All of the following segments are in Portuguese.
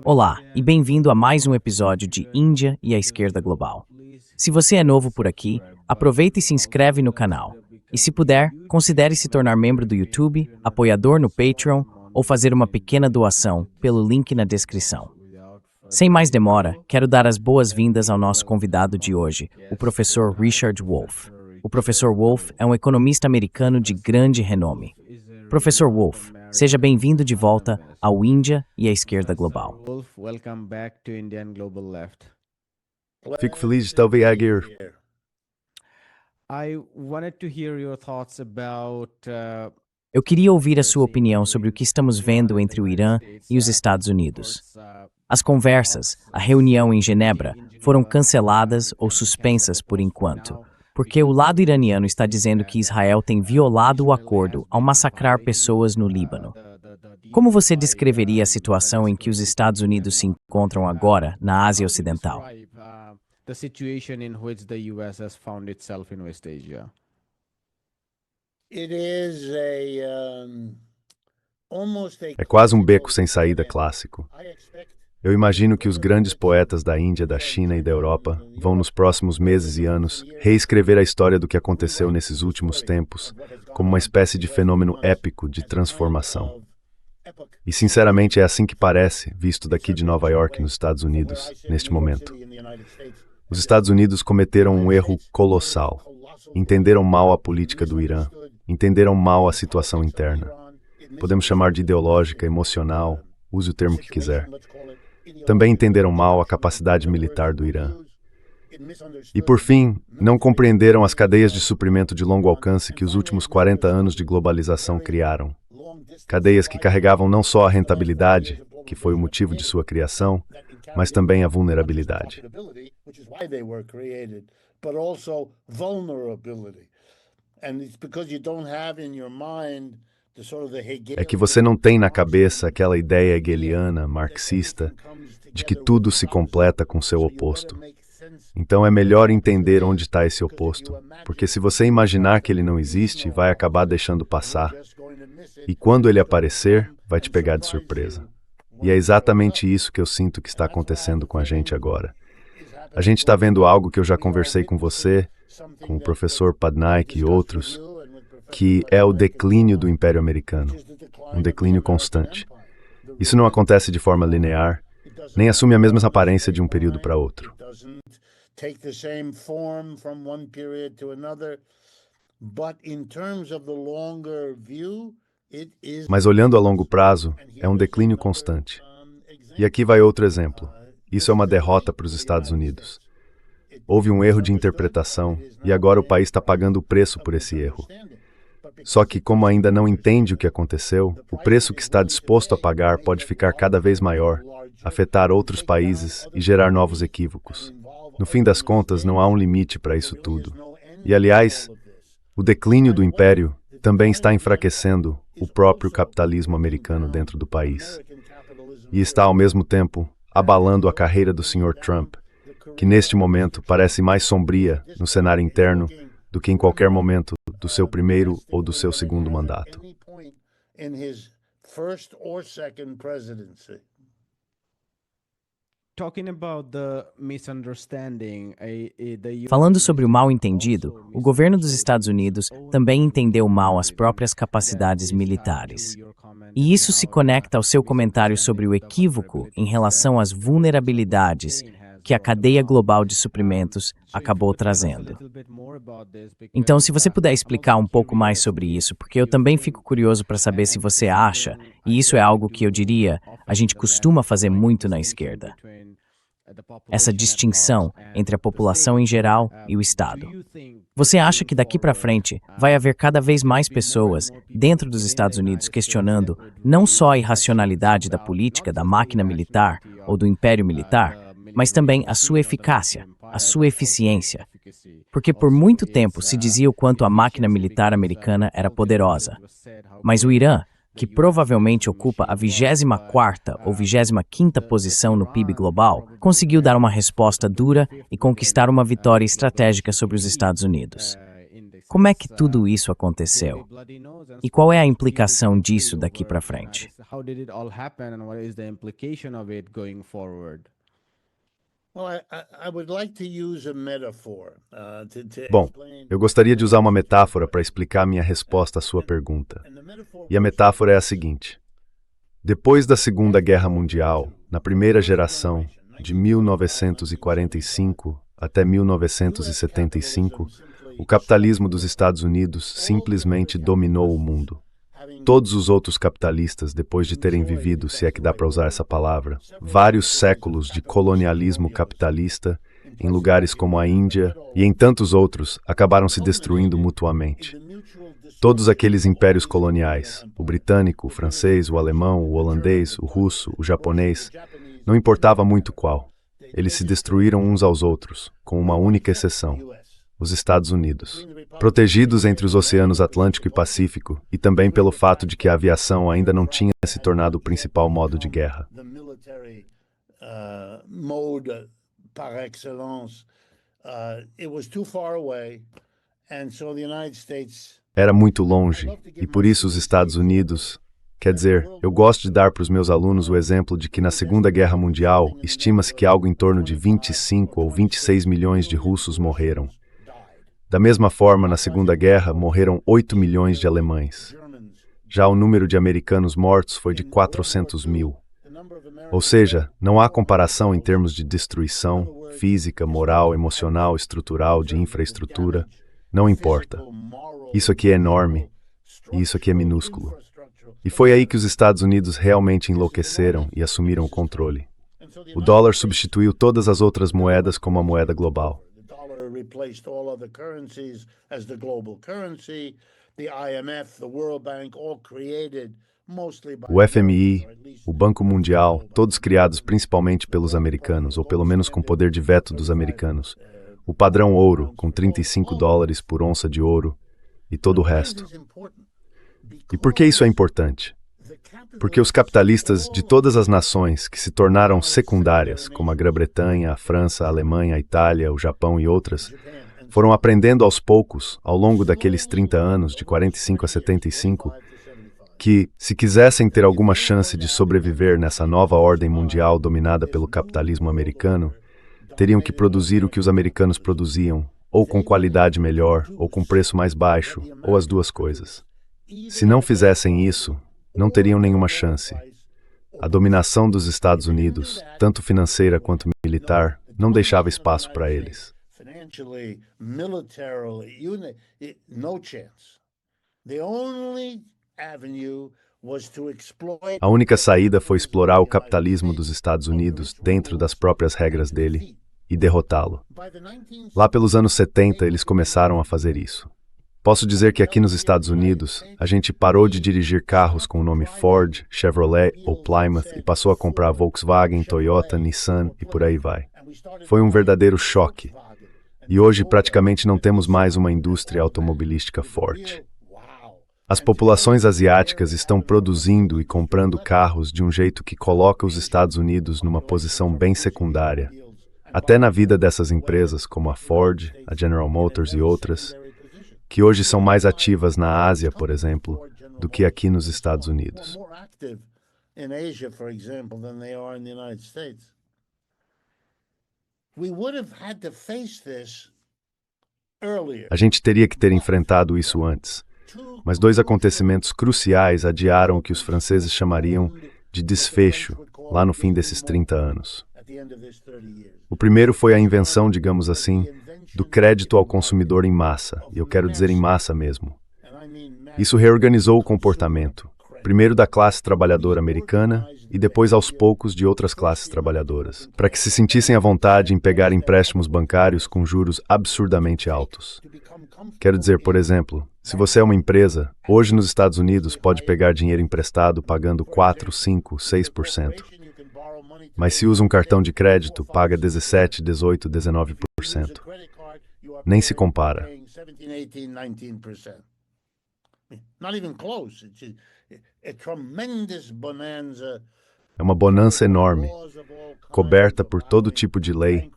Olá e bem-vindo a mais um episódio de Índia e a Esquerda Global. Se você é novo por aqui, aproveita e se inscreve no canal. E se puder, considere se tornar membro do YouTube, apoiador no Patreon ou fazer uma pequena doação pelo link na descrição. Sem mais demora, quero dar as boas-vindas ao nosso convidado de hoje, o professor Richard Wolff. O professor Wolff é um economista americano de grande renome. Professor Wolff, seja bem-vindo de volta ao Índia e à Esquerda Global. Fico feliz de estar aqui. Eu queria ouvir a sua opinião sobre o que estamos vendo entre o Irã e os Estados Unidos. As conversas, a reunião em Genebra, foram canceladas ou suspensas por enquanto, porque o lado iraniano está dizendo que Israel tem violado o acordo ao massacrar pessoas no Líbano. Como você descreveria a situação em que os Estados Unidos se encontram agora na Ásia Ocidental? É quase um beco sem saída clássico. Eu imagino que os grandes poetas da Índia, da China e da Europa vão, nos próximos meses e anos, reescrever a história do que aconteceu nesses últimos tempos, como uma espécie de fenômeno épico de transformação. E, sinceramente, é assim que parece, visto daqui de Nova York, nos Estados Unidos, neste momento. Os Estados Unidos cometeram um erro colossal. Entenderam mal a política do Irã, entenderam mal a situação interna. Podemos chamar de ideológica, emocional, use o termo que quiser. Também entenderam mal a capacidade militar do Irã. E, por fim, não compreenderam as cadeias de suprimento de longo alcance que os últimos 40 anos de globalização criaram. Cadeias que carregavam não só a rentabilidade, que foi o motivo de sua criação, mas também a vulnerabilidade. É que você não tem na cabeça aquela ideia hegeliana, marxista, de que tudo se completa com seu oposto. Então é melhor entender onde está esse oposto, porque se você imaginar que ele não existe, vai acabar deixando passar. E quando ele aparecer, vai te pegar de surpresa. E é exatamente isso que eu sinto que está acontecendo com a gente agora. A gente está vendo algo que eu já conversei com você, com o professor Padnaik e outros, que é o declínio do Império Americano, um declínio constante. Isso não acontece de forma linear, nem assume a mesma aparência de um período para outro. Mas olhando a longo prazo, é um declínio constante. E aqui vai outro exemplo. Isso é uma derrota para os Estados Unidos. Houve um erro de interpretação e agora o país está pagando o preço por esse erro. Só que, como ainda não entende o que aconteceu, o preço que está disposto a pagar pode ficar cada vez maior, afetar outros países e gerar novos equívocos. No fim das contas, não há um limite para isso tudo. E, aliás, o declínio do império também está enfraquecendo o próprio capitalismo americano dentro do país. E está, ao mesmo tempo, abalando a carreira do Sr. Trump, que neste momento parece mais sombria no cenário interno do que em qualquer momento do seu primeiro ou do seu segundo mandato. Falando sobre o mal-entendido, o governo dos Estados Unidos também entendeu mal as próprias capacidades militares. E isso se conecta ao seu comentário sobre o equívoco em relação às vulnerabilidades que a cadeia global de suprimentos acabou trazendo. Então, se você puder explicar um pouco mais sobre isso, porque eu também fico curioso para saber se você acha, e isso é algo que eu diria, a gente costuma fazer muito na esquerda, essa distinção entre a população em geral e o Estado. Você acha que daqui para frente vai haver cada vez mais pessoas dentro dos Estados Unidos questionando não só a irracionalidade da política, da máquina militar ou do império militar, mas também a sua eficácia, a sua eficiência? Porque por muito tempo se dizia o quanto a máquina militar americana era poderosa. Mas o Irã, que provavelmente ocupa a 24ª ou 25ª posição no PIB global, conseguiu dar uma resposta dura e conquistar uma vitória estratégica sobre os Estados Unidos. Como é que tudo isso aconteceu? E qual é a implicação disso daqui para frente? Bom, eu gostaria de usar uma metáfora para explicar minha resposta à sua pergunta. E a metáfora é a seguinte: depois da Segunda Guerra Mundial, na primeira geração, de 1945 até 1975, o capitalismo dos Estados Unidos simplesmente dominou o mundo. Todos os outros capitalistas, depois de terem vivido, se é que dá para usar essa palavra, vários séculos de colonialismo capitalista, em lugares como a Índia e em tantos outros, acabaram se destruindo mutuamente. Todos aqueles impérios coloniais, o britânico, o francês, o alemão, o holandês, o russo, o japonês, não importava muito qual. Eles se destruíram uns aos outros, com uma única exceção: os Estados Unidos. Protegidos entre os oceanos Atlântico e Pacífico, e também pelo fato de que a aviação ainda não tinha se tornado o principal modo de guerra. Era muito longe, e por isso os Estados Unidos... Quer dizer, eu gosto de dar para os meus alunos o exemplo de que na Segunda Guerra Mundial, estima-se que algo em torno de 25 ou 26 milhões de russos morreram. Da mesma forma, na Segunda Guerra, morreram 8 milhões de alemães. Já o número de americanos mortos foi de 400 mil. Ou seja, não há comparação em termos de destruição física, moral, emocional, estrutural, de infraestrutura. Não importa. Isso aqui é enorme, e isso aqui é minúsculo. E foi aí que os Estados Unidos realmente enlouqueceram e assumiram o controle. O dólar substituiu todas as outras moedas como a moeda global. O FMI, o Banco Mundial, todos criados principalmente pelos americanos, ou pelo menos com poder de veto dos americanos. O padrão ouro, com $35 por onça de ouro, e todo o resto. E por que isso é importante? Porque os capitalistas de todas as nações que se tornaram secundárias, como a Grã-Bretanha, a França, a Alemanha, a Itália, o Japão e outras, foram aprendendo aos poucos, ao longo daqueles 30 anos, de 45 a 75, que, se quisessem ter alguma chance de sobreviver nessa nova ordem mundial dominada pelo capitalismo americano, teriam que produzir o que os americanos produziam, ou com qualidade melhor, ou com preço mais baixo, ou as duas coisas. Se não fizessem isso, não teriam nenhuma chance. A dominação dos Estados Unidos, tanto financeira quanto militar, não deixava espaço para eles. A única saída foi explorar o capitalismo dos Estados Unidos dentro das próprias regras dele e derrotá-lo. Lá pelos anos 70, eles começaram a fazer isso. Posso dizer que aqui nos Estados Unidos, a gente parou de dirigir carros com o nome Ford, Chevrolet ou Plymouth e passou a comprar Volkswagen, Toyota, Nissan e por aí vai. Foi um verdadeiro choque. E hoje praticamente não temos mais uma indústria automobilística forte. As populações asiáticas estão produzindo e comprando carros de um jeito que coloca os Estados Unidos numa posição bem secundária, até na vida dessas empresas como a Ford, a General Motors e outras, que hoje são mais ativas na Ásia, por exemplo, do que aqui nos Estados Unidos. A gente teria que ter enfrentado isso antes, mas dois acontecimentos cruciais adiaram o que os franceses chamariam de desfecho, lá no fim desses 30 anos. O primeiro foi a invenção, digamos assim, do crédito ao consumidor em massa, e eu quero dizer em massa mesmo. Isso reorganizou o comportamento, primeiro da classe trabalhadora americana e depois aos poucos de outras classes trabalhadoras, para que se sentissem à vontade em pegar empréstimos bancários com juros absurdamente altos. Quero dizer, por exemplo, se você é uma empresa, hoje nos Estados Unidos pode pegar dinheiro emprestado pagando 4, 5, 6%. Mas se usa um cartão de crédito, paga 17, 18, 19%. Nem se compara. É uma bonança enorme, coberta por todo tipo de lei,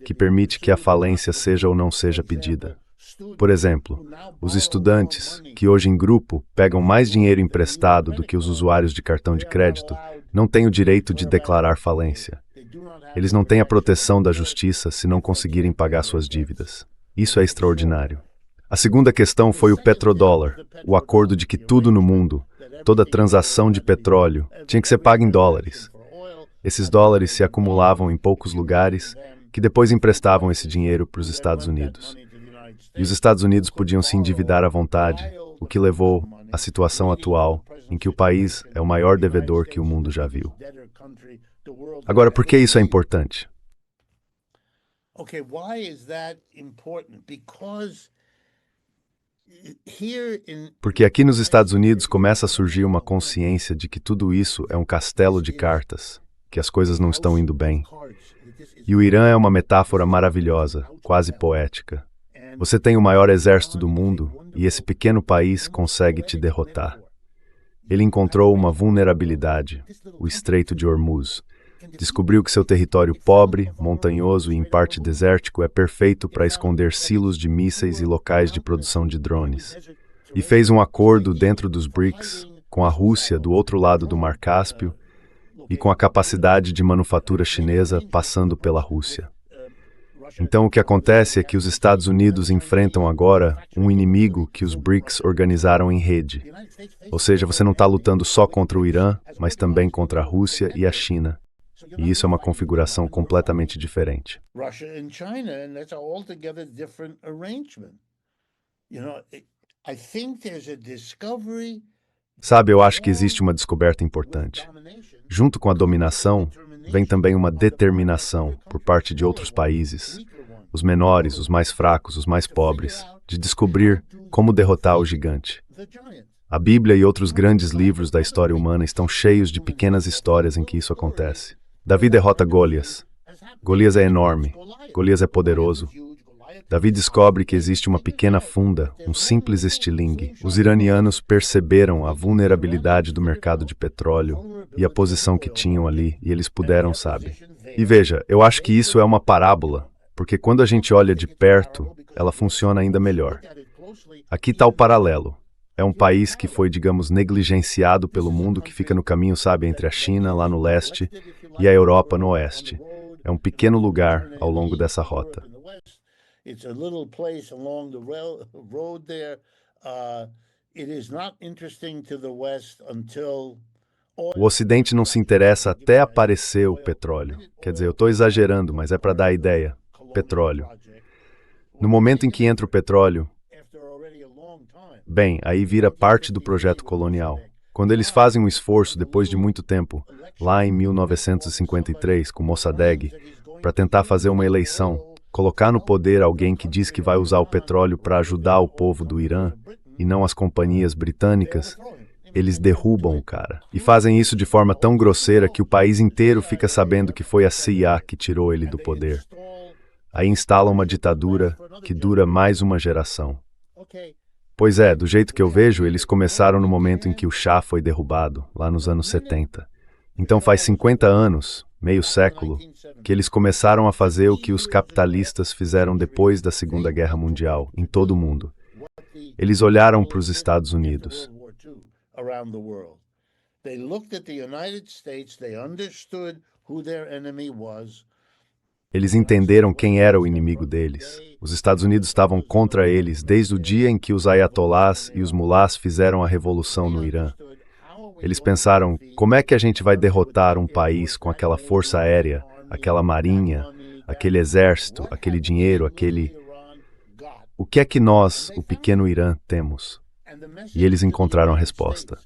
que permite que a falência seja ou não seja pedida. Por exemplo, os estudantes, que hoje em grupo pegam mais dinheiro emprestado do que os usuários de cartão de crédito, não têm o direito de declarar falência. Eles não têm a proteção da justiça se não conseguirem pagar suas dívidas. Isso é extraordinário. A segunda questão foi o petrodólar, o acordo de que tudo no mundo, toda transação de petróleo, tinha que ser paga em dólares. Esses dólares se acumulavam em poucos lugares, que depois emprestavam esse dinheiro para os Estados Unidos. E os Estados Unidos podiam se endividar à vontade, o que levou à situação atual, em que o país é o maior devedor que o mundo já viu. Agora, por que isso é importante? Porque aqui nos Estados Unidos começa a surgir uma consciência de que tudo isso é um castelo de cartas, que as coisas não estão indo bem. E o Irã é uma metáfora maravilhosa, quase poética. Você tem o maior exército do mundo e esse pequeno país consegue te derrotar. Ele encontrou uma vulnerabilidade, o Estreito de Hormuz. Descobriu que seu território pobre, montanhoso e em parte desértico é perfeito para esconder silos de mísseis e locais de produção de drones. E fez um acordo dentro dos BRICS, com a Rússia do outro lado do Mar Cáspio e com a capacidade de manufatura chinesa passando pela Rússia. Então o que acontece é que os Estados Unidos enfrentam agora um inimigo que os BRICS organizaram em rede. Ou seja, você não está lutando só contra o Irã, mas também contra a Rússia e a China. E isso é uma configuração completamente diferente. Sabe, eu acho que existe uma descoberta importante. Junto com a dominação, vem também uma determinação por parte de outros países, os menores, os mais fracos, os mais pobres, de descobrir como derrotar o gigante. A Bíblia e outros grandes livros da história humana estão cheios de pequenas histórias em que isso acontece. Davi derrota Golias. Golias é enorme. Golias é poderoso. Davi descobre que existe uma pequena funda, um simples estilingue. Os iranianos perceberam a vulnerabilidade do mercado de petróleo e a posição que tinham ali, e eles puderam, sabe? E veja, eu acho que isso é uma parábola, porque quando a gente olha de perto, ela funciona ainda melhor. Aqui está o paralelo. É um país que foi, digamos, negligenciado pelo mundo, que fica no caminho, sabe, entre a China, lá no leste, e a Europa, no oeste. É um pequeno lugar ao longo dessa rota. O Ocidente não se interessa até aparecer o petróleo. Quer dizer, eu estou exagerando, mas é para dar a ideia. Petróleo. No momento em que entra o petróleo, bem, aí vira parte do projeto colonial. Quando eles fazem um esforço, depois de muito tempo, lá em 1953, com Mossadegh, para tentar fazer uma eleição, colocar no poder alguém que diz que vai usar o petróleo para ajudar o povo do Irã, e não as companhias britânicas, eles derrubam o cara. E fazem isso de forma tão grosseira que o país inteiro fica sabendo que foi a CIA que tirou ele do poder. Aí instalam uma ditadura que dura mais uma geração. Pois é, do jeito que eu vejo, eles começaram no momento em que o Shah foi derrubado, lá nos anos 70. Então faz 50 anos, meio século, que eles começaram a fazer o que os capitalistas fizeram depois da Segunda Guerra Mundial, em todo o mundo. Eles olharam para os Estados Unidos. Eles entenderam quem era o inimigo deles. Os Estados Unidos estavam contra eles desde o dia em que os ayatolás e os mulás fizeram a revolução no Irã. Eles pensaram, como é que a gente vai derrotar um país com aquela força aérea, aquela marinha, aquele exército, aquele dinheiro, O que é que nós, o pequeno Irã, temos? E eles encontraram a resposta.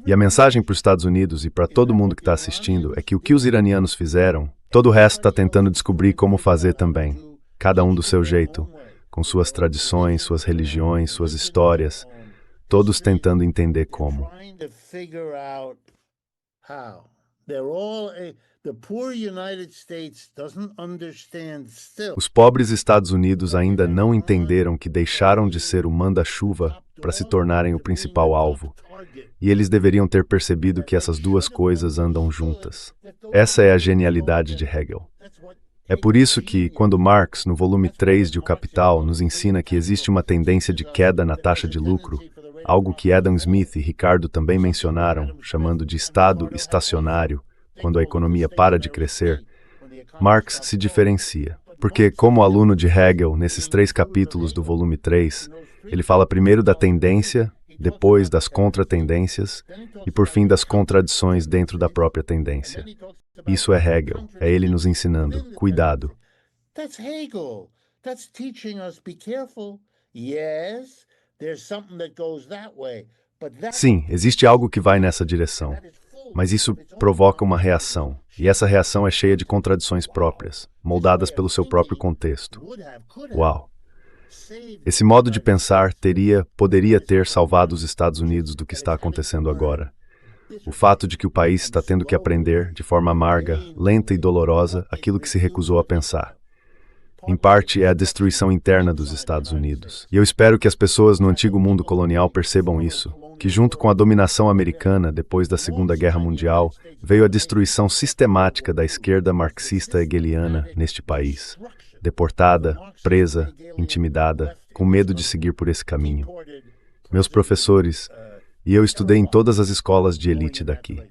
E a mensagem para os Estados Unidos e para todo mundo que está assistindo é que o que os iranianos fizeram, todo o resto está tentando descobrir como fazer também. Cada um do seu jeito, com suas tradições, suas religiões, suas histórias, todos tentando entender como. Os pobres Estados Unidos ainda não entenderam que deixaram de ser o manda-chuva para se tornarem o principal alvo. E eles deveriam ter percebido que essas duas coisas andam juntas. Essa é a genialidade de Hegel. É por isso que, quando Marx, no volume 3 de O Capital, nos ensina que existe uma tendência de queda na taxa de lucro, algo que Adam Smith e Ricardo também mencionaram, chamando de estado estacionário, quando a economia para de crescer, Marx se diferencia. Porque, como aluno de Hegel, nesses 3 capítulos do volume 3, ele fala primeiro da tendência, depois das contratendências e, por fim, das contradições dentro da própria tendência. Isso é Hegel, é ele nos ensinando, cuidado. That's Hegel. That's teaching us be careful. Yes, there's something that goes that way. Sim, existe algo que vai nessa direção, mas isso provoca uma reação, e essa reação é cheia de contradições próprias, moldadas pelo seu próprio contexto. Uau! Esse modo de pensar poderia ter salvado os Estados Unidos do que está acontecendo agora. O fato de que o país está tendo que aprender, de forma amarga, lenta e dolorosa, aquilo que se recusou a pensar. Em parte, é a destruição interna dos Estados Unidos. E eu espero que as pessoas no antigo mundo colonial percebam isso, que junto com a dominação americana depois da Segunda Guerra Mundial, veio a destruição sistemática da esquerda marxista hegeliana neste país. Deportada, presa, intimidada, com medo de seguir por esse caminho. Meus professores, e eu estudei em todas as escolas de elite daqui.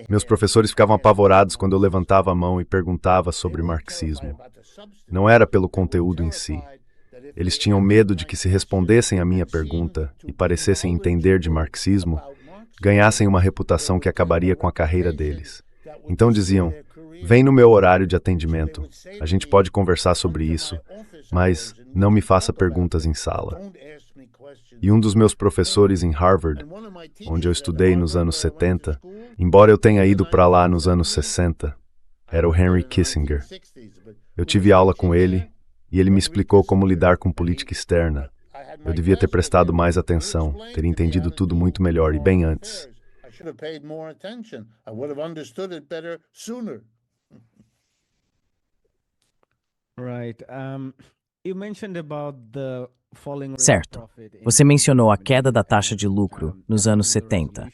Meus professores ficavam apavorados quando eu levantava a mão e perguntava sobre marxismo. Não era pelo conteúdo em si. Eles tinham medo de que se respondessem à minha pergunta e parecessem entender de marxismo, ganhassem uma reputação que acabaria com a carreira deles. Então diziam, vem no meu horário de atendimento, a gente pode conversar sobre isso, mas não me faça perguntas em sala. E um dos meus professores em Harvard, onde eu estudei nos anos 70, embora eu tenha ido para lá nos anos 60, era o Henry Kissinger. Eu tive aula com ele e ele me explicou como lidar com política externa. Eu devia ter prestado mais atenção, ter entendido tudo muito melhor e bem antes. Certo. Você mencionou a queda da taxa de lucro nos anos 70.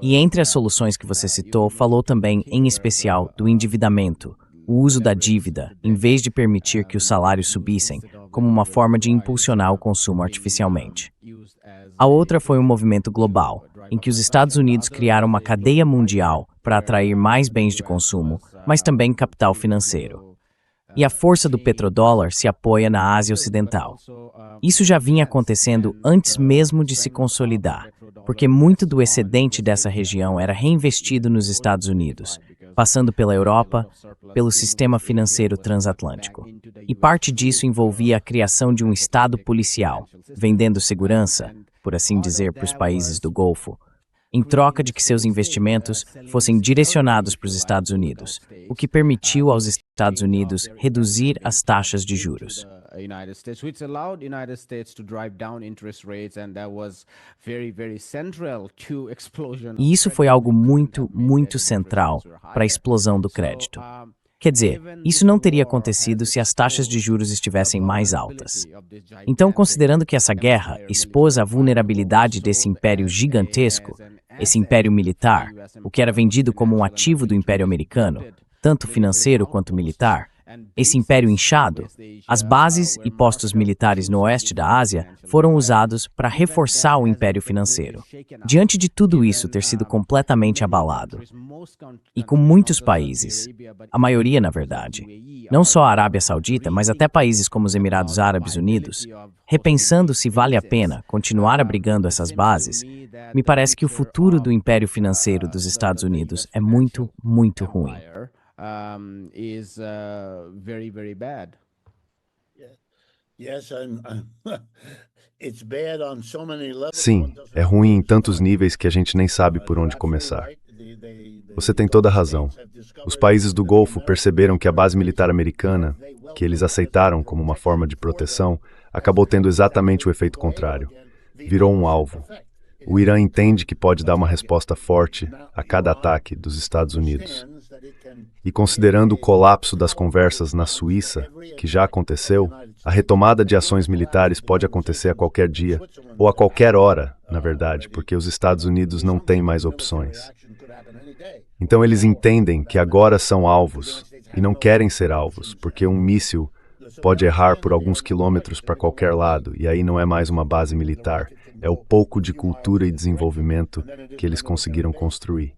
E entre as soluções que você citou, falou também, em especial, do endividamento, o uso da dívida, em vez de permitir que os salários subissem, como uma forma de impulsionar o consumo artificialmente. A outra foi um movimento global, em que os Estados Unidos criaram uma cadeia mundial para atrair mais bens de consumo, mas também capital financeiro. E a força do petrodólar se apoia na Ásia Ocidental. Isso já vinha acontecendo antes mesmo de se consolidar, porque muito do excedente dessa região era reinvestido nos Estados Unidos, passando pela Europa, pelo sistema financeiro transatlântico. E parte disso envolvia a criação de um Estado policial, vendendo segurança, por assim dizer, para os países do Golfo, em troca de que seus investimentos fossem direcionados para os Estados Unidos, o que permitiu aos Estados Unidos reduzir as taxas de juros. E isso foi algo muito central para a explosão do crédito. Quer dizer, isso não teria acontecido se as taxas de juros estivessem mais altas. Então, considerando que essa guerra expôs a vulnerabilidade desse império gigantesco, esse império militar, o que era vendido como um ativo do Império Americano, tanto financeiro quanto militar, esse império inchado, as bases e postos militares no oeste da Ásia foram usados para reforçar o império financeiro. Diante de tudo isso ter sido completamente abalado, e com muitos países, a maioria na verdade, não só a Arábia Saudita, mas até países como os Emirados Árabes Unidos, repensando se vale a pena continuar abrigando essas bases, me parece que o futuro do império financeiro dos Estados Unidos é muito ruim. Very bad. Yes, it's bad on so many levels. Sim, é ruim em tantos níveis que a gente nem sabe por onde começar. Você tem toda a razão. Os países do Golfo perceberam que a base militar americana, que eles aceitaram como uma forma de proteção, acabou tendo exatamente o efeito contrário. Virou um alvo. O Irã entende que pode dar uma resposta forte a cada ataque dos Estados Unidos. E considerando o colapso das conversas na Suíça, que já aconteceu, a retomada de ações militares pode acontecer a qualquer dia, ou a qualquer hora, na verdade, porque os Estados Unidos não têm mais opções. Então eles entendem que agora são alvos, e não querem ser alvos, porque um míssil pode errar por alguns quilômetros para qualquer lado, e aí não é mais uma base militar, é o pouco de cultura e desenvolvimento que eles conseguiram construir.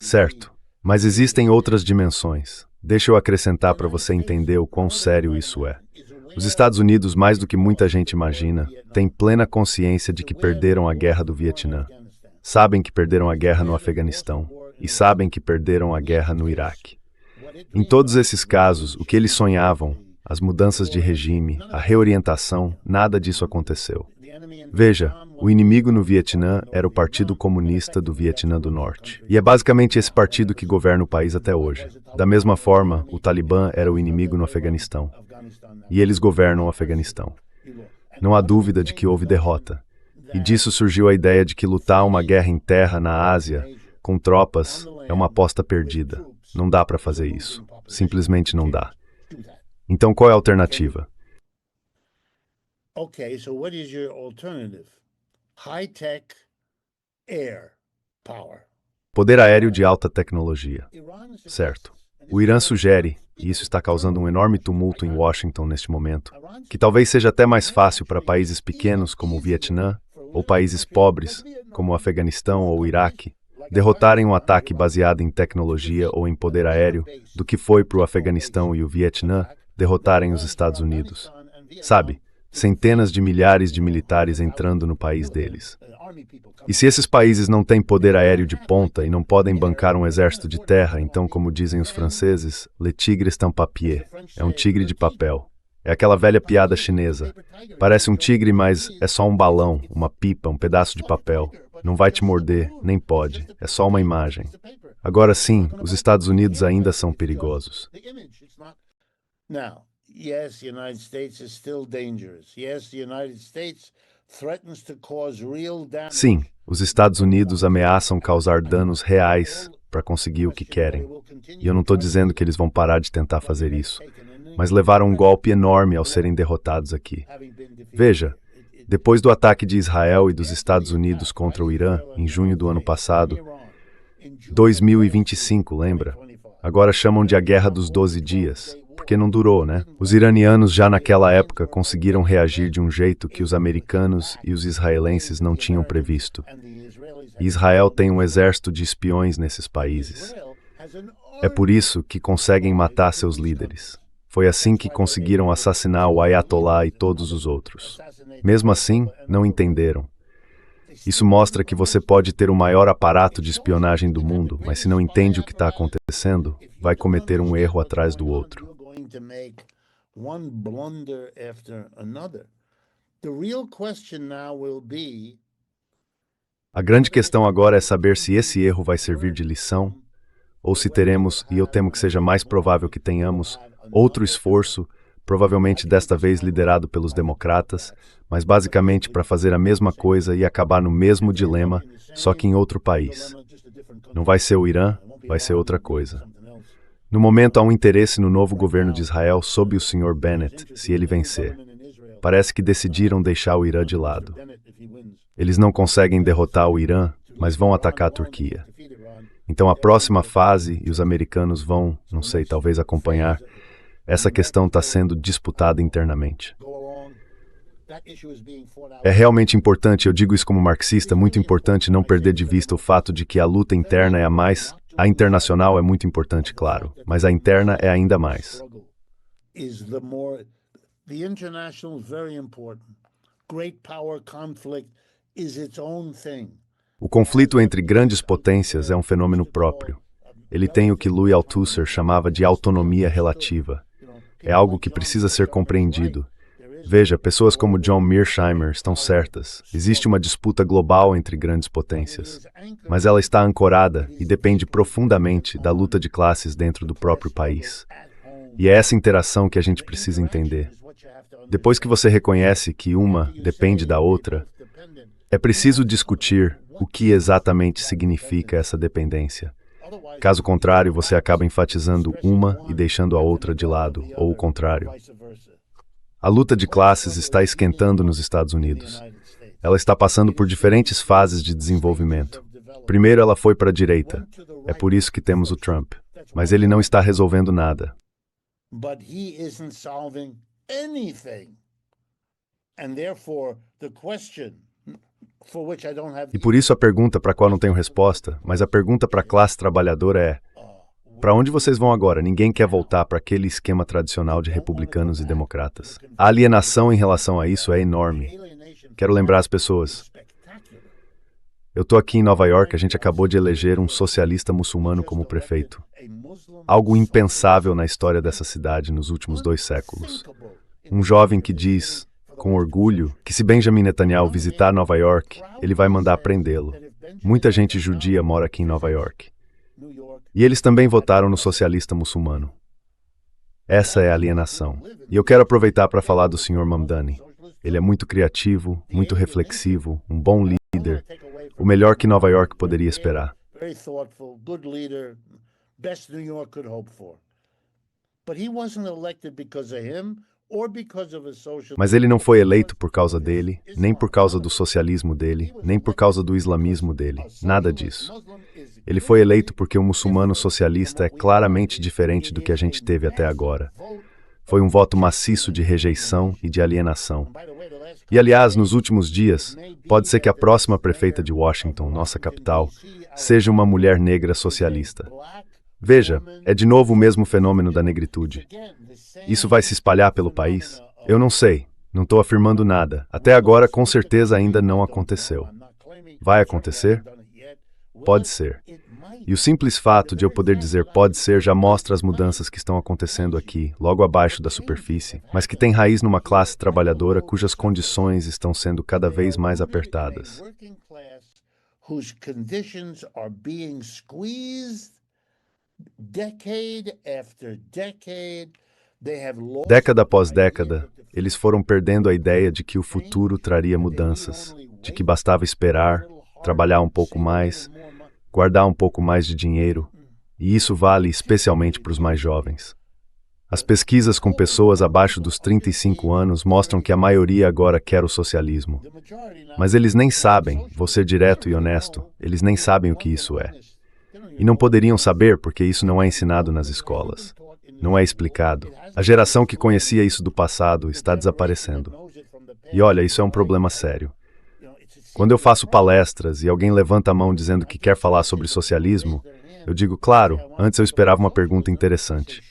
Certo, mas existem outras dimensões. Deixa eu acrescentar para você entender o quão sério isso é. Os Estados Unidos, mais do que muita gente imagina, têm plena consciência de que perderam a guerra do Vietnã. Sabem que perderam a guerra no Afeganistão e sabem que perderam a guerra no Iraque. Em todos esses casos, o que eles sonhavam, as mudanças de regime, a reorientação, nada disso aconteceu. Veja, o inimigo no Vietnã era o Partido Comunista do Vietnã do Norte. E é basicamente esse partido que governa o país até hoje. Da mesma forma, o Talibã era o inimigo no Afeganistão. E eles governam o Afeganistão. Não há dúvida de que houve derrota. E disso surgiu a ideia de que lutar uma guerra em terra na Ásia, com tropas, é uma aposta perdida. Não dá para fazer isso. Simplesmente não dá. Então qual é a alternativa? Okay, so what is your alternative? High-tech air power. Poder aéreo de alta tecnologia. Certo. O Irã sugere, e isso está causando um enorme tumulto em Washington neste momento, que talvez seja até mais fácil para países pequenos como o Vietnã, ou países pobres, como o Afeganistão ou o Iraque, derrotarem um ataque baseado em tecnologia ou em poder aéreo do que foi para o Afeganistão e o Vietnã derrotarem os Estados Unidos. Sabe, centenas de milhares de militares entrando no país deles. E se esses países não têm poder aéreo de ponta e não podem bancar um exército de terra, então, como dizem os franceses, le tigre est un papier, é um tigre de papel. É aquela velha piada chinesa. Parece um tigre, mas é só um balão, uma pipa, um pedaço de papel. Não vai te morder, nem pode. É só uma imagem. Agora sim, os Estados Unidos ainda são perigosos. Now, yes, the United States is still dangerous. Yes, the United States threatens to cause real damage. Sim, os Estados Unidos ameaçam causar danos reais para conseguir o que querem. E eu não estou dizendo que eles vão parar de tentar fazer isso, mas levaram um golpe enorme ao serem derrotados aqui. Veja, depois do ataque de Israel e dos Estados Unidos contra o Irã, em junho do ano passado, 2025, lembra? Agora chamam de a Guerra dos 12 Dias. Porque não durou, né? Os iranianos já naquela época conseguiram reagir de um jeito que os americanos e os israelenses não tinham previsto. E Israel tem um exército de espiões nesses países. É por isso que conseguem matar seus líderes. Foi assim que conseguiram assassinar o Ayatollah e todos os outros. Mesmo assim, não entenderam. Isso mostra que você pode ter o maior aparato de espionagem do mundo, mas se não entende o que está acontecendo, vai cometer um erro atrás do outro. To make one blunder after another. The real question now will be. A grande questão agora é saber se esse erro vai servir de lição, ou se teremos, e eu temo que seja mais provável que tenhamos, outro esforço, provavelmente desta vez liderado pelos democratas, mas basicamente para fazer a mesma coisa e acabar no mesmo dilema, só que em outro país. Não vai ser o Irã, vai ser outra coisa. No momento, há um interesse no novo governo de Israel sob o Sr. Bennett, se ele vencer. Parece que decidiram deixar o Irã de lado. Eles não conseguem derrotar o Irã, mas vão atacar a Turquia. Então, a próxima fase, e os americanos vão, não sei, talvez acompanhar, essa questão está sendo disputada internamente. É realmente importante, eu digo isso como marxista, muito importante não perder de vista o fato de que a luta interna é a mais... A internacional é muito importante, claro, mas a interna é ainda mais. O conflito entre grandes potências é um fenômeno próprio. Ele tem o que Louis Althusser chamava de autonomia relativa. É algo que precisa ser compreendido. Veja, pessoas como John Mearsheimer estão certas. Existe uma disputa global entre grandes potências, mas ela está ancorada e depende profundamente da luta de classes dentro do próprio país. E é essa interação que a gente precisa entender. Depois que você reconhece que uma depende da outra, é preciso discutir o que exatamente significa essa dependência. Caso contrário, você acaba enfatizando uma e deixando a outra de lado, ou o contrário. A luta de classes está esquentando nos Estados Unidos. Ela está passando por diferentes fases de desenvolvimento. Primeiro, ela foi para a direita. É por isso que temos o Trump. Mas ele não está resolvendo nada. But he isn't solving anything. And therefore, the question for which I don't have E por isso a pergunta para a qual não tenho resposta, mas a pergunta para a classe trabalhadora é: para onde vocês vão agora? Ninguém quer voltar para aquele esquema tradicional de republicanos e democratas. A alienação em relação a isso é enorme. Quero lembrar as pessoas. Eu estou aqui em Nova York, a gente acabou de eleger um socialista muçulmano como prefeito. Algo impensável na história dessa cidade nos últimos 2 séculos. Um jovem que diz, com orgulho, que se Benjamin Netanyahu visitar Nova York, ele vai mandar prendê-lo. Muita gente judia mora aqui em Nova York. E eles também votaram no socialista muçulmano. Essa é a alienação. E eu quero aproveitar para falar do Sr. Mamdani. Ele é muito criativo, muito reflexivo, um bom líder, o melhor que Nova York poderia esperar. very thoughtful, good leader, best New York could hope for. But he wasn't elected because of him or because of a social. Mas ele não foi eleito por causa dele, nem por causa do socialismo dele, nem por causa do islamismo dele, nada disso. Ele foi eleito porque o muçulmano socialista é claramente diferente do que a gente teve até agora. Foi um voto maciço de rejeição e de alienação. E, aliás, nos últimos dias, pode ser que a próxima prefeita de Washington, nossa capital, seja uma mulher negra socialista. Veja, é de novo o mesmo fenômeno da negritude. Isso vai se espalhar pelo país? Eu não sei, não estou afirmando nada. Até agora, com certeza, ainda não aconteceu. Vai acontecer? Pode ser. E o simples fato de eu poder dizer pode ser já mostra as mudanças que estão acontecendo aqui, logo abaixo da superfície, mas que tem raiz numa classe trabalhadora cujas condições estão sendo cada vez mais apertadas. Whose conditions are being squeezed decade after decade. Década após década, eles foram perdendo a ideia de que o futuro traria mudanças, de que bastava esperar, trabalhar um pouco mais, guardar um pouco mais de dinheiro, e isso vale especialmente para os mais jovens. As pesquisas com pessoas abaixo dos 35 anos mostram que a maioria agora quer o socialismo. Mas eles nem sabem, vou ser direto e honesto, eles nem sabem o que isso é. E não poderiam saber porque isso não é ensinado nas escolas. Não é explicado. A geração que conhecia isso do passado está desaparecendo. E olha, isso é um problema sério. Quando eu faço palestras e alguém levanta a mão dizendo que quer falar sobre socialismo, eu digo, claro, antes eu esperava uma pergunta interessante.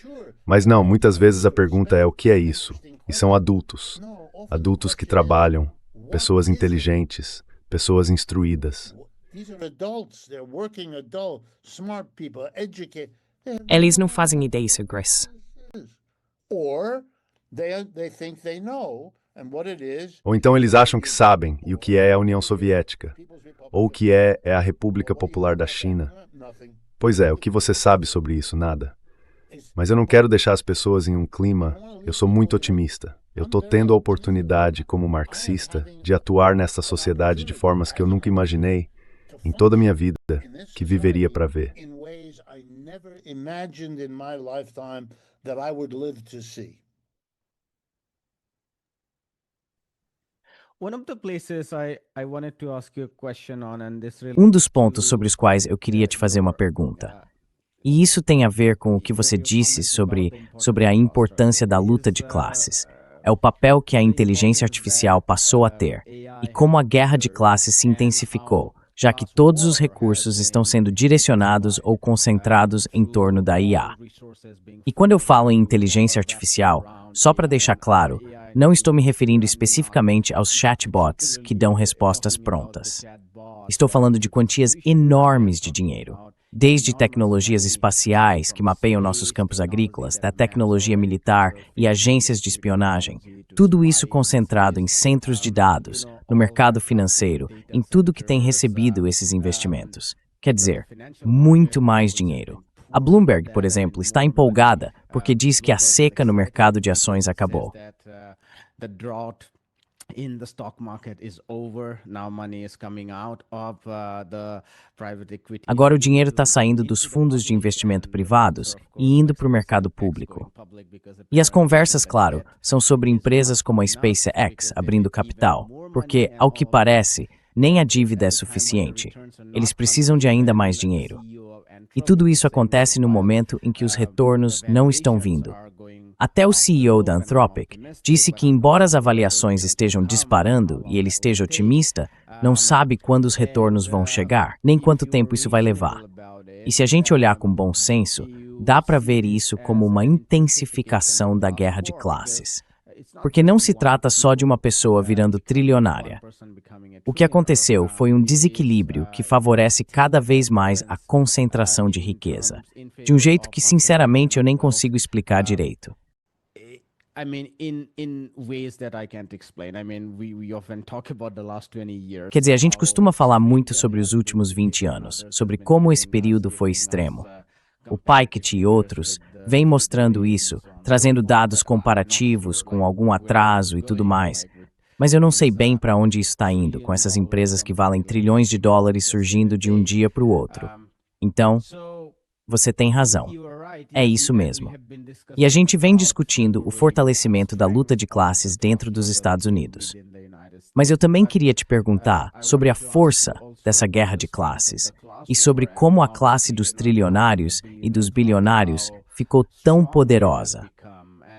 Mas não, muitas vezes a pergunta é o que é isso? E são adultos. Adultos que trabalham, pessoas inteligentes, pessoas instruídas. Eles não fazem ideia, Sr. Grace. Ou então eles acham que sabem, e o que é a União Soviética. Ou o que é a República Popular da China. Pois é, o que você sabe sobre isso? Nada. Mas eu não quero deixar as pessoas em um clima... Eu sou muito otimista. Eu estou tendo a oportunidade, como marxista, de atuar nesta sociedade de formas que eu nunca imaginei, em toda a minha vida, que viveria para ver. Um dos pontos sobre os quais eu queria te fazer uma pergunta. E isso tem a ver com o que você disse sobre a importância da luta de classes. É o papel que a inteligência artificial passou a ter e como a guerra de classes se intensificou, já que todos os recursos estão sendo direcionados ou concentrados em torno da IA. E quando eu falo em inteligência artificial, só para deixar claro, não estou me referindo especificamente aos chatbots que dão respostas prontas. Estou falando de quantias enormes de dinheiro. Desde tecnologias espaciais que mapeiam nossos campos agrícolas, da tecnologia militar e agências de espionagem, tudo isso concentrado em centros de dados, no mercado financeiro, em tudo que tem recebido esses investimentos. Quer dizer, muito mais dinheiro. A Bloomberg, por exemplo, está empolgada porque diz que a seca no mercado de ações acabou. the drought in the stock market is over. Now money is coming out of the private equity. Agora o dinheiro está saindo dos fundos de investimento privados e indo para o mercado público. E as conversas, claro, são sobre empresas como a SpaceX abrindo capital, porque, ao que parece, nem a dívida é suficiente. Eles precisam de ainda mais dinheiro. E tudo isso acontece no momento em que os retornos não estão vindo. Até o CEO da Anthropic disse que, embora as avaliações estejam disparando e ele esteja otimista, não sabe quando os retornos vão chegar, nem quanto tempo isso vai levar. E se a gente olhar com bom senso, dá para ver isso como uma intensificação da guerra de classes. Porque não se trata só de uma pessoa virando trilionária. O que aconteceu foi um desequilíbrio que favorece cada vez mais a concentração de riqueza, de um jeito que, sinceramente, eu nem consigo explicar direito. I mean, in ways that I can't explain. I mean, we often talk about the last 20 years. Quer dizer, a gente costuma falar muito sobre os últimos 20 anos, sobre como esse período foi extremo. O Piketty e outros vêm mostrando isso, trazendo dados comparativos com algum atraso e tudo mais. Mas eu não sei bem para onde isso está indo, com essas empresas que valem trilhões de dólares surgindo de um dia para o outro. Então, você tem razão. É isso mesmo. E a gente vem discutindo o fortalecimento da luta de classes dentro dos Estados Unidos. Mas eu também queria te perguntar sobre a força dessa guerra de classes e sobre como a classe dos trilionários e dos bilionários ficou tão poderosa.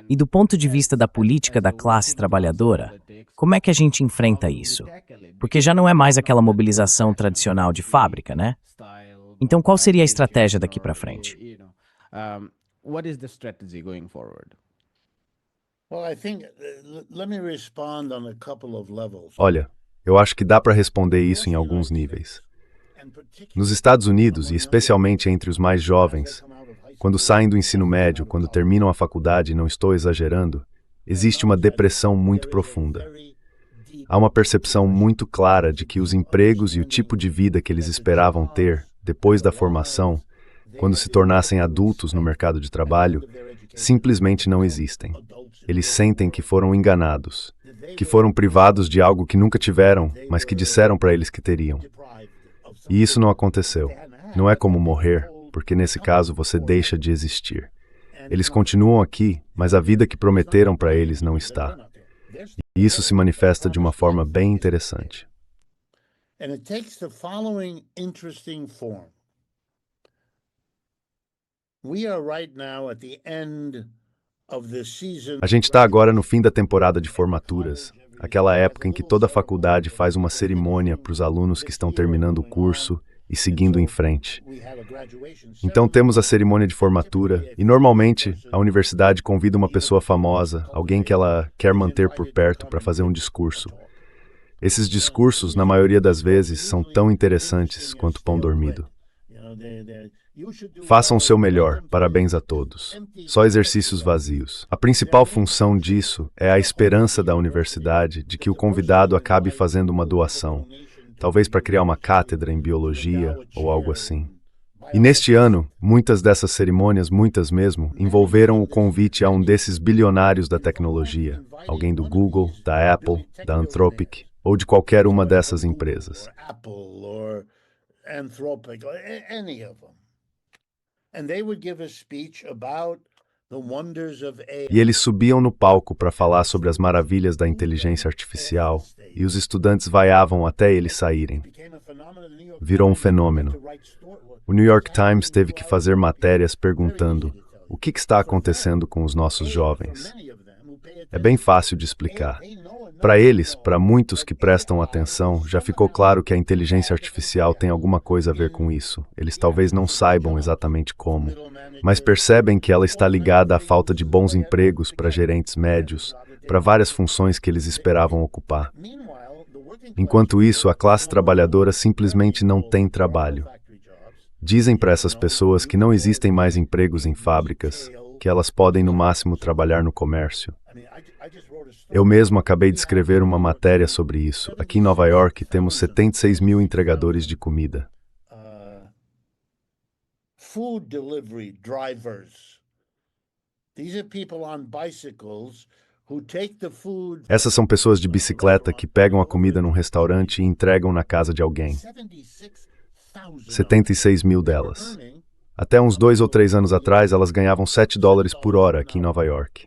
E do ponto de vista da política da classe trabalhadora, como é que a gente enfrenta isso? Porque já não é mais aquela mobilização tradicional de fábrica, né? Então, qual seria a estratégia daqui para frente? What is the strategy going forward? Well, I think, let me respond on a couple of levels. Olha, eu acho que dá para responder isso em alguns níveis. Nos Estados Unidos, e especialmente entre os mais jovens, quando saem do ensino médio, quando terminam a faculdade, não estou exagerando, existe uma depressão muito profunda. Há uma percepção muito clara de que os empregos e o tipo de vida que eles esperavam ter depois da formação, quando se tornassem adultos no mercado de trabalho, simplesmente não existem. Eles sentem que foram enganados, que foram privados de algo que nunca tiveram, mas que disseram para eles que teriam. E isso não aconteceu. Não é como morrer, porque nesse caso você deixa de existir. Eles continuam aqui, mas a vida que prometeram para eles não está. E isso se manifesta de uma forma bem interessante. And it takes the following interesting form. We are right now at the end of the season. A gente está agora no fim da temporada de formaturas, aquela época em que toda faculdade faz uma cerimônia para os alunos que estão terminando o curso e seguindo em frente. Então temos a cerimônia de formatura e normalmente a universidade convida uma pessoa famosa, alguém que ela quer manter por perto para fazer um discurso. Esses discursos, na maioria das vezes, são tão interessantes quanto pão dormido. Façam o seu melhor, parabéns a todos. Só exercícios vazios. A principal função disso é a esperança da universidade de que o convidado acabe fazendo uma doação, talvez para criar uma cátedra em biologia ou algo assim. E neste ano, muitas dessas cerimônias, muitas mesmo, envolveram o convite a um desses bilionários da tecnologia, alguém do Google, da Apple, da Anthropic, ou de qualquer uma dessas empresas. E eles subiam no palco para falar sobre as maravilhas da inteligência artificial, e os estudantes vaiavam até eles saírem. Virou um fenômeno. O New York Times teve que fazer matérias perguntando o que está acontecendo com os nossos jovens. É bem fácil de explicar. Para eles, para muitos que prestam atenção, já ficou claro que a inteligência artificial tem alguma coisa a ver com isso. Eles talvez não saibam exatamente como, mas percebem que ela está ligada à falta de bons empregos para gerentes médios, para várias funções que eles esperavam ocupar. Enquanto isso, a classe trabalhadora simplesmente não tem trabalho. Dizem para essas pessoas que não existem mais empregos em fábricas, que elas podem no máximo trabalhar no comércio. Eu mesmo acabei de escrever uma matéria sobre isso. Aqui em Nova York temos 76 mil entregadores de comida. Food delivery drivers. These are people on bicycles Essas são pessoas de bicicleta que pegam a comida num restaurante e entregam na casa de alguém. 76 mil delas. Até uns 2 ou 3 anos atrás, elas ganhavam $7 por hora aqui em Nova York.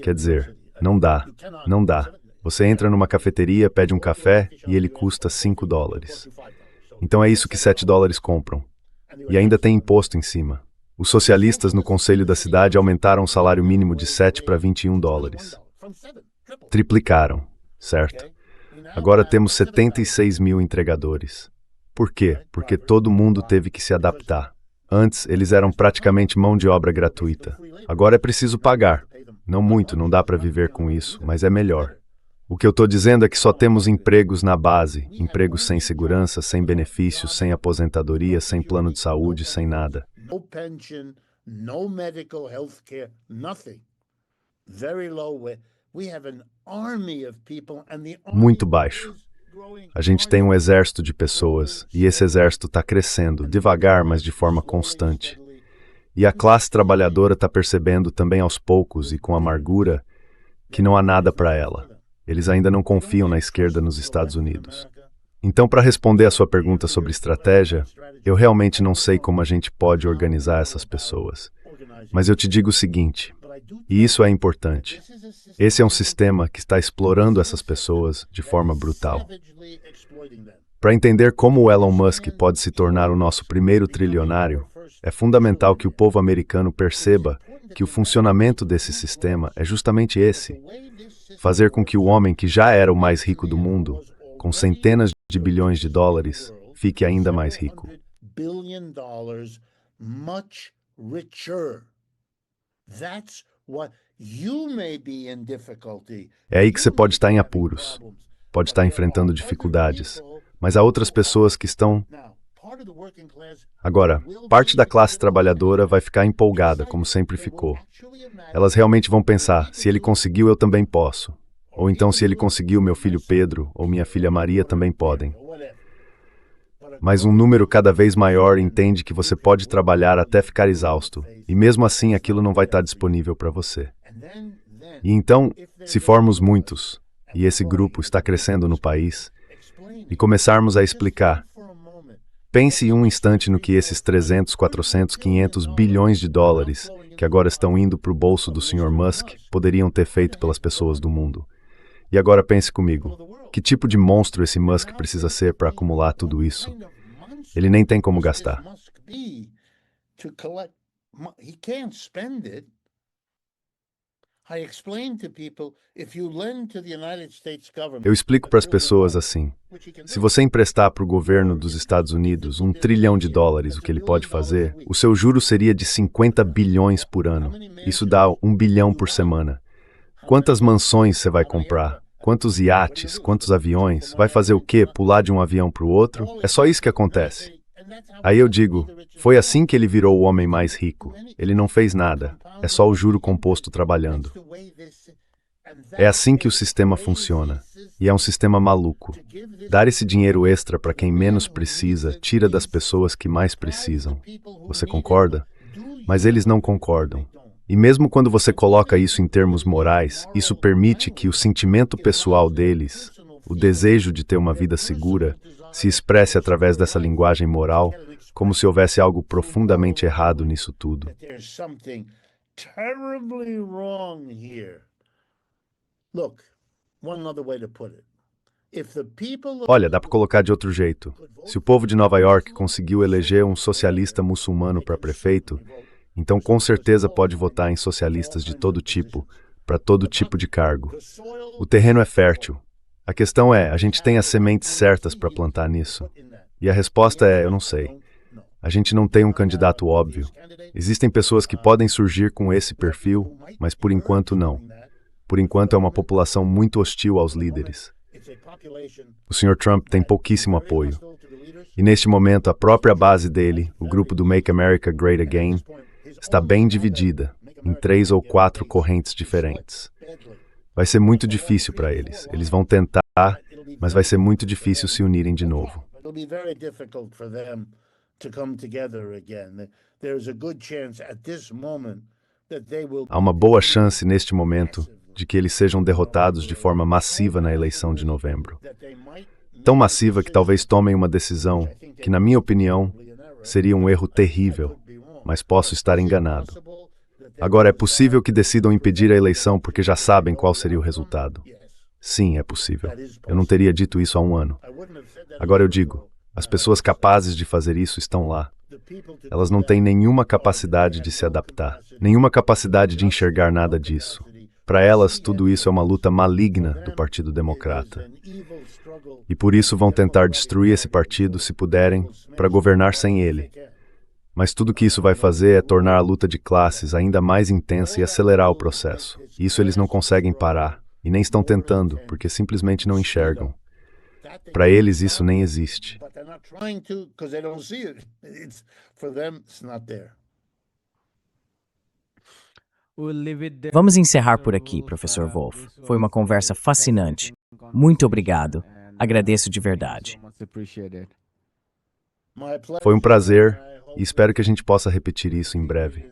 Quer dizer, não dá, não dá. Você entra numa cafeteria, pede um café e ele custa $5. Então é isso que $7 compram. E ainda tem imposto em cima. Os socialistas no conselho da cidade aumentaram o salário mínimo de 7 para $21. Triplicaram, certo? Agora temos 76 mil entregadores. Por quê? Porque todo mundo teve que se adaptar. Antes, eles eram praticamente mão de obra gratuita. Agora é preciso pagar. Não muito, não dá para viver com isso, mas é melhor. O que eu estou dizendo é que só temos empregos na base, empregos sem segurança, sem benefícios, sem aposentadoria, sem plano de saúde, sem nada. No pension, no medical health care, nothing. Very low. We have an army of people and the army Muito baixo. A gente tem um exército de pessoas, e esse exército está crescendo, devagar, mas de forma constante. E a classe trabalhadora está percebendo também aos poucos e com amargura que não há nada para ela. Eles ainda não confiam na esquerda nos Estados Unidos. Então, para responder a sua pergunta sobre estratégia, eu realmente não sei como a gente pode organizar essas pessoas. Mas eu te digo o seguinte, e isso é importante. Esse é um sistema que está explorando essas pessoas de forma brutal. Para entender como o Elon Musk pode se tornar o nosso primeiro trilionário, é fundamental que o povo americano perceba que o funcionamento desse sistema é justamente esse: fazer com que o homem que já era o mais rico do mundo, com centenas de bilhões de dólares, fique ainda mais rico. É aí que você pode estar em apuros, pode estar enfrentando dificuldades, mas há outras pessoas que estão... Agora, parte da classe trabalhadora vai ficar empolgada, como sempre ficou. Elas realmente vão pensar, se ele conseguiu, eu também posso. Ou então, se ele conseguiu, meu filho Pedro ou minha filha Maria também podem. Mas um número cada vez maior entende que você pode trabalhar até ficar exausto, e mesmo assim aquilo não vai estar disponível para você. E então, se formos muitos, e esse grupo está crescendo no país, e começarmos a explicar, pense um instante no que esses 300, 400, 500 bilhões de dólares, que agora estão indo para o bolso do Sr. Musk, poderiam ter feito pelas pessoas do mundo. E agora pense comigo, que tipo de monstro esse Musk precisa ser para acumular tudo isso? Ele nem tem como gastar. Eu explico para as pessoas assim, se você emprestar para o governo dos Estados Unidos $1 trilhão, o que ele pode fazer, o seu juro seria de 50 bilhões por ano. Isso dá 1 bilhão por semana. Quantas mansões você vai comprar? Quantos iates? Quantos aviões? Vai fazer o quê? Pular de um avião para o outro? É só isso que acontece. Aí eu digo, foi assim que ele virou o homem mais rico. Ele não fez nada. É só o juro composto trabalhando. É assim que o sistema funciona. E é um sistema maluco. Dar esse dinheiro extra para quem menos precisa tira das pessoas que mais precisam. Você concorda? Mas eles não concordam. E mesmo quando você coloca isso em termos morais, isso permite que o sentimento pessoal deles, o desejo de ter uma vida segura, se expresse através dessa linguagem moral, como se houvesse algo profundamente errado nisso tudo. Olha, dá para colocar de outro jeito. Se o povo de Nova York conseguiu eleger um socialista muçulmano para prefeito, então com certeza pode votar em socialistas de todo tipo, para todo tipo de cargo. O terreno é fértil. A questão é, a gente tem as sementes certas para plantar nisso? E a resposta é, eu não sei. A gente não tem um candidato óbvio. Existem pessoas que podem surgir com esse perfil, mas por enquanto não. Por enquanto é uma população muito hostil aos líderes. O Sr. Trump tem pouquíssimo apoio. E neste momento a própria base dele, o grupo do Make America Great Again, está bem dividida em 3 ou 4 correntes diferentes. Vai ser muito difícil para eles. Eles vão tentar, mas vai ser muito difícil se unirem de novo. Há uma boa chance neste momento de que eles sejam derrotados de forma massiva na eleição de novembro. Tão massiva que talvez tomem uma decisão que, na minha opinião, seria um erro terrível, mas posso estar enganado. Agora, é possível que decidam impedir a eleição porque já sabem qual seria o resultado. Sim, é possível. Eu não teria dito isso há um ano. Agora eu digo, as pessoas capazes de fazer isso estão lá. Elas não têm nenhuma capacidade de se adaptar, nenhuma capacidade de enxergar nada disso. Para elas, tudo isso é uma luta maligna do Partido Democrata. E por isso vão tentar destruir esse partido, se puderem, para governar sem ele. Mas tudo que isso vai fazer é tornar a luta de classes ainda mais intensa e acelerar o processo. E isso eles não conseguem parar, e nem estão tentando, porque simplesmente não enxergam. Para eles, isso nem existe. Vamos encerrar por aqui, professor Wolf. Foi uma conversa fascinante. Muito obrigado. Agradeço de verdade. Foi um prazer e espero que a gente possa repetir isso em breve.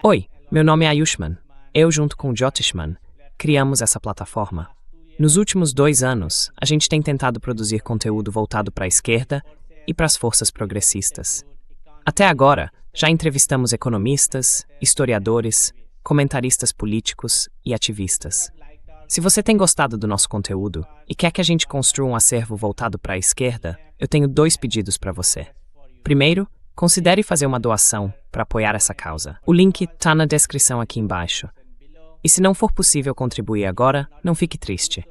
Oi, meu nome é Ayushman. Eu, junto com Jyotishman, criamos essa plataforma. Nos últimos 2 anos, a gente tem tentado produzir conteúdo voltado para a esquerda e para as forças progressistas. Até agora, já entrevistamos economistas, historiadores, comentaristas políticos e ativistas. Se você tem gostado do nosso conteúdo e quer que a gente construa um acervo voltado para a esquerda, eu tenho 2 pedidos para você. Primeiro, considere fazer uma doação para apoiar essa causa. O link está na descrição aqui embaixo. E se não for possível contribuir agora, não fique triste.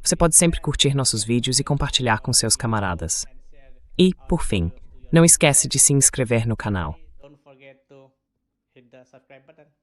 Você pode sempre curtir nossos vídeos e compartilhar com seus camaradas. E, por fim, não esquece de se inscrever no canal. Don't forget to hit the subscribe button.